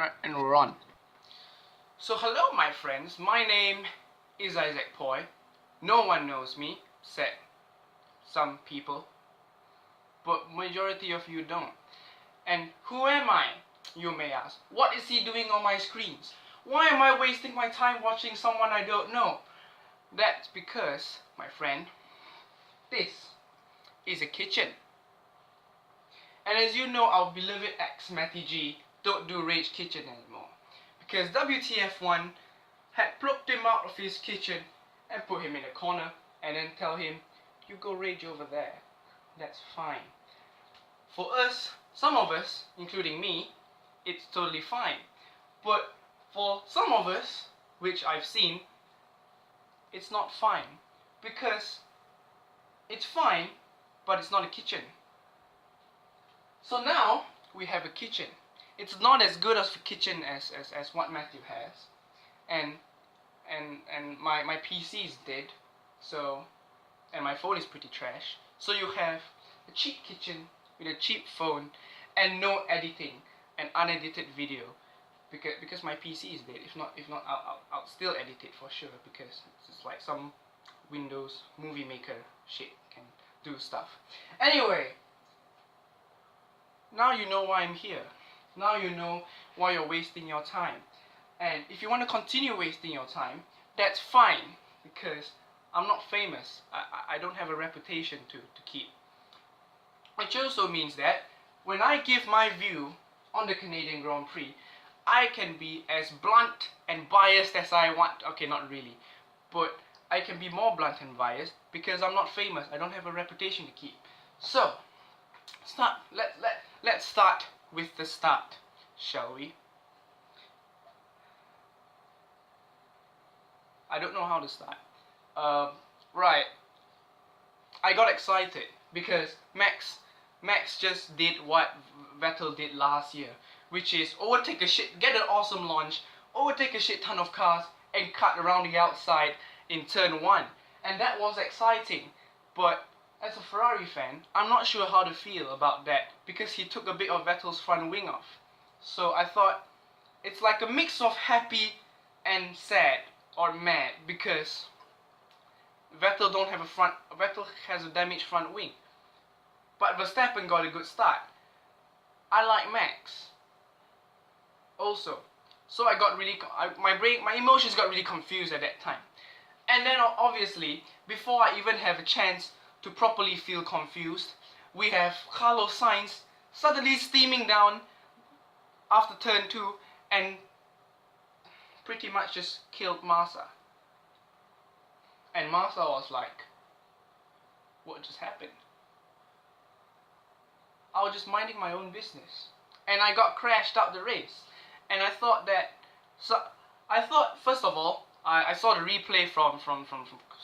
And we're on. So hello my friends, my name is Isaac Poi. No one knows me, except some people, but majority of you don't. And who am I, you may ask? What is he doing on my screens? Why am I wasting my time watching someone I don't know? That's because, my friend, this is a kitchen. And as you know, our beloved ex Matty G don't do Rage Kitchen anymore, because WTF1 had plucked him out of his kitchen and put him in a corner and then tell him, you go rage over there, that's fine. For us, some of us, including me, it's totally fine. But for some of us, which I've seen, it's not fine, because it's fine, but it's not a kitchen. So now we have a kitchen. It's not as good as a kitchen as what Matthew has, and my PC is dead, so, and my phone is pretty trash. So you have a cheap kitchen with a cheap phone and no editing and unedited video, because my PC is dead. If not, I'll still edit it for sure, because it's like some Windows movie maker shit can do stuff. Anyway, now you know why I'm here. Now you know why you're wasting your time. And if you want to continue wasting your time, that's fine, because I'm not famous. I don't have a reputation to keep. Which also means that when I give my view on the Canadian Grand Prix, I can be as blunt and biased as I want. Okay, not really, but I can be more blunt and biased because I'm not famous. I don't have a reputation to keep. So, let's start with the start, shall we? I don't know how to start. Right. I got excited because Max just did what Vettel did last year, which is overtake a shit, get an awesome launch, overtake a shit ton of cars, and cut around the outside in turn 1. And that was exciting. But as a Ferrari fan, I'm not sure how to feel about that, because he took a bit of Vettel's front wing off. So I thought it's like a mix of happy and sad or mad, because Vettel has a damaged front wing. But Verstappen got a good start. I like Max also. So I got really, my emotions got really confused at that time. And then obviously, before I even have a chance to properly feel confused, we have Carlos Sainz suddenly steaming down after turn 2 and pretty much just killed Massa. And Massa was like, what just happened? I was just minding my own business, and I got crashed out the race. And I thought first of all, I saw the replay from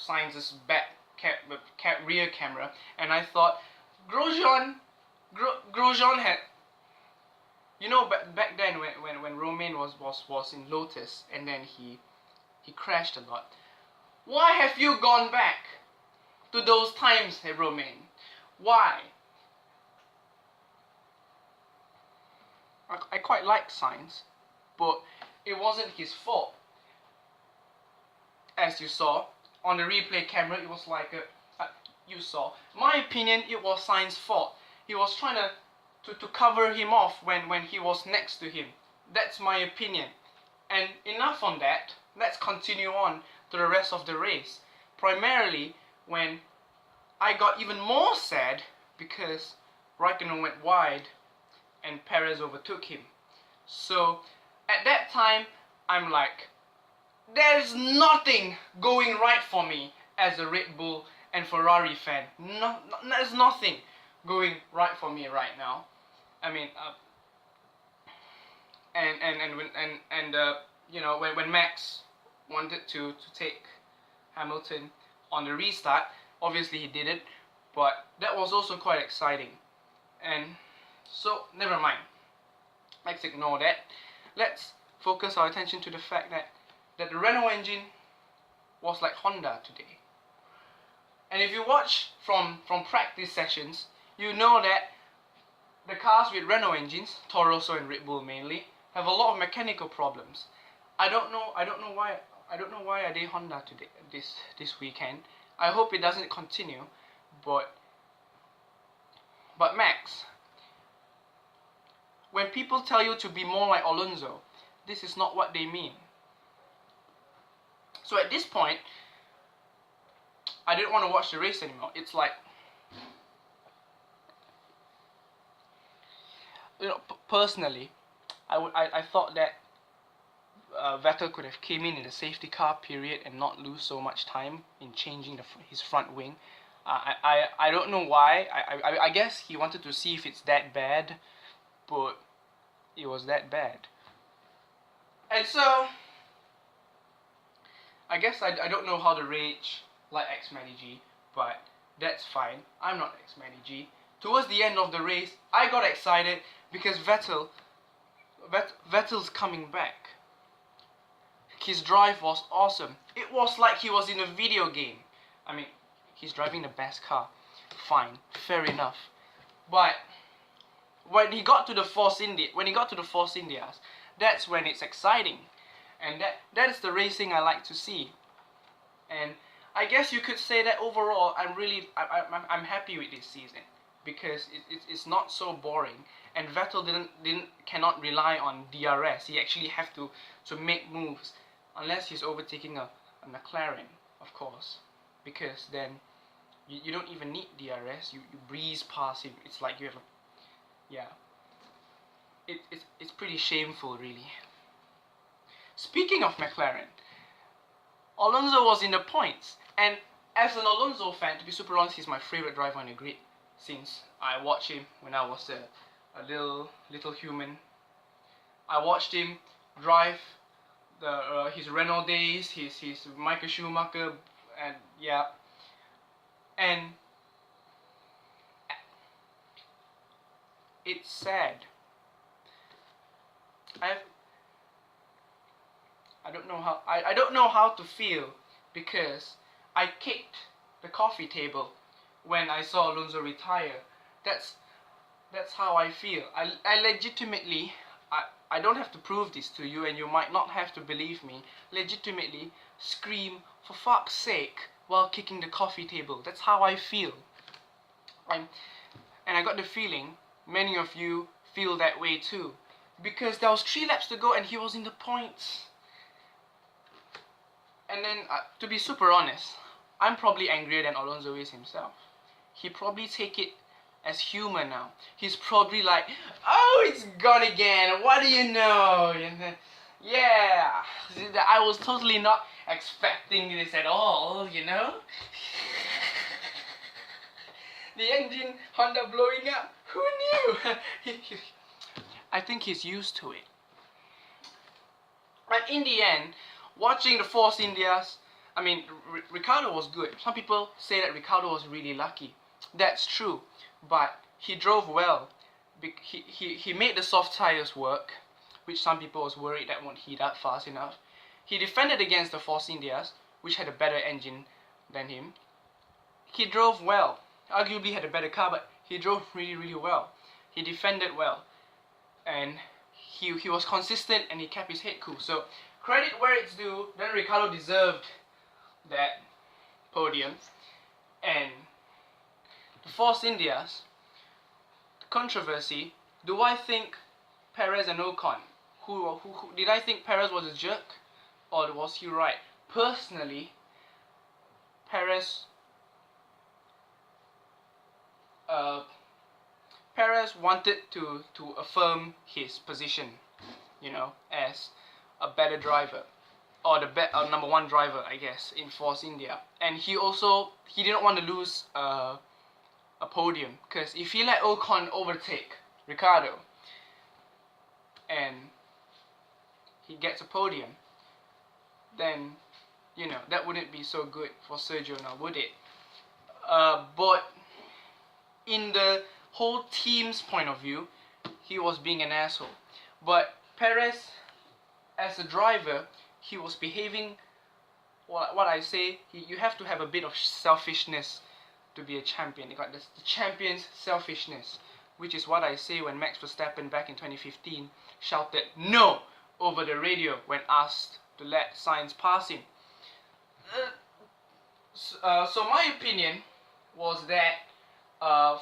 Sainz's rear camera, and I thought Grosjean had, you know, back then when Romain was in Lotus, and then he crashed a lot. Why have you gone back to those times, hey Romain? Why? I quite like Sainz, but it wasn't his fault. As you saw on the replay camera, it was like you saw. My opinion, it was Sainz's fault. He was trying to cover him off when he was next to him. That's my opinion. And enough on that. Let's continue on to the rest of the race. Primarily when I got even more sad because Raikkonen went wide and Perez overtook him. So at that time, I'm like, there's nothing going right for me as a Red Bull and Ferrari fan. There's nothing going right for me right now. I mean, you know, when Max wanted to take Hamilton on the restart, obviously he did it, but that was also quite exciting. And so, never mind. Let's ignore that. Let's focus our attention to the fact that the Renault engine was like Honda today. And if you watch from practice sessions, you know that the cars with Renault engines, Toro Rosso and Red Bull mainly, have a lot of mechanical problems. I don't know why. I don't know why are they Honda today this weekend. I hope it doesn't continue, but Max, when people tell you to be more like Alonso, this is not what they mean. So at this point, I didn't want to watch the race anymore. It's like, you know, personally, I thought that Vettel could have came in the safety car period and not lose so much time in changing his front wing. I don't know why. I guess he wanted to see if it's that bad, but it was that bad. And so, I guess I don't know how to rage like X-Matty, but that's fine. I'm not X-Matty. Towards the end of the race, I got excited because Vettel's coming back. His drive was awesome. It was like he was in a video game. I mean, he's driving the best car. Fine, fair enough. But when he got to the Force Indias, that's when it's exciting. And that is the racing I like to see. And I guess you could say that overall I'm happy with this season because it's not so boring, and Vettel cannot rely on DRS. He actually have to make moves unless he's overtaking a McLaren, of course, because then you don't even need DRS. You breeze past him. It's like you have it's pretty shameful, really. Speaking of McLaren, Alonso was in the points, and as an Alonso fan, to be super honest, he's my favorite driver on the grid since I watched him when I was a little human. I watched him drive his Renault days, his Michael Schumacher, and and it's sad. I don't know how to feel because I kicked the coffee table when I saw Alonso retire. That's how I feel. I legitimately, I don't have to prove this to you, and you might not have to believe me, legitimately scream for fuck's sake while kicking the coffee table. That's how I feel. And I got the feeling many of you feel that way too, because there was 3 laps to go and he was in the points. And then, to be super honest, I'm probably angrier than Alonso is himself. He probably take it as humor now. He's probably like, oh, it's gone again, what do you know? And then, yeah, I was totally not expecting this at all, you know? The engine, Honda blowing up, who knew? I think he's used to it. But in the end, watching the Force Indias, I mean, Ricciardo was good. Some people say that Ricciardo was really lucky. That's true, but he drove well. He made the soft tires work, which some people was worried that won't heat up fast enough. He defended against the Force Indias, which had a better engine than him. He drove well. Arguably had a better car, but he drove really well. He defended well, and he was consistent, and he kept his head cool. So credit where it's due. Then Ricciardo deserved that podium. And the Force Indias, the controversy. Do I think Perez and Ocon? Who did I think Perez was a jerk, or was he right? Personally, Perez wanted to affirm his position, you know, as a better driver, or the number 1 driver, I guess, in Force India. And he didn't want to lose a podium, because if he let Ocon overtake Ricciardo and he gets a podium, then, you know, that wouldn't be so good for Sergio now, would it? But in the whole team's point of view, he was being an asshole. But Perez, as a driver, he was behaving, what I say, you have to have a bit of selfishness to be a champion. They got the champion's selfishness. which is what I say when Max Verstappen back in 2015 shouted no over the radio when asked to let Sainz pass him. So my opinion was that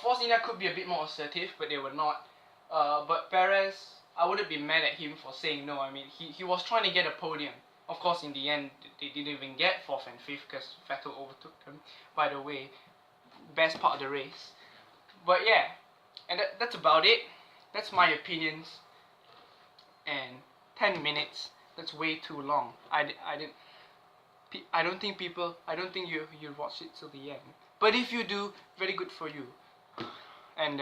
Force India could be a bit more assertive, but they were not. But Perez, I wouldn't be mad at him for saying no. I mean, he was trying to get a podium. Of course, in the end, they didn't even get 4th and 5th because Vettel overtook them. By the way, best part of the race. But yeah, and that's about it. That's my opinions. And 10 minutes, that's way too long. I don't think you watch it till the end. But if you do, very good for you. And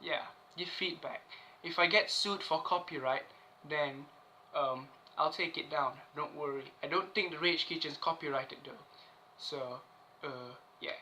yeah, give feedback. If I get sued for copyright, then I'll take it down. Don't worry. I don't think the Rage Kitchen's copyrighted though. So yeah.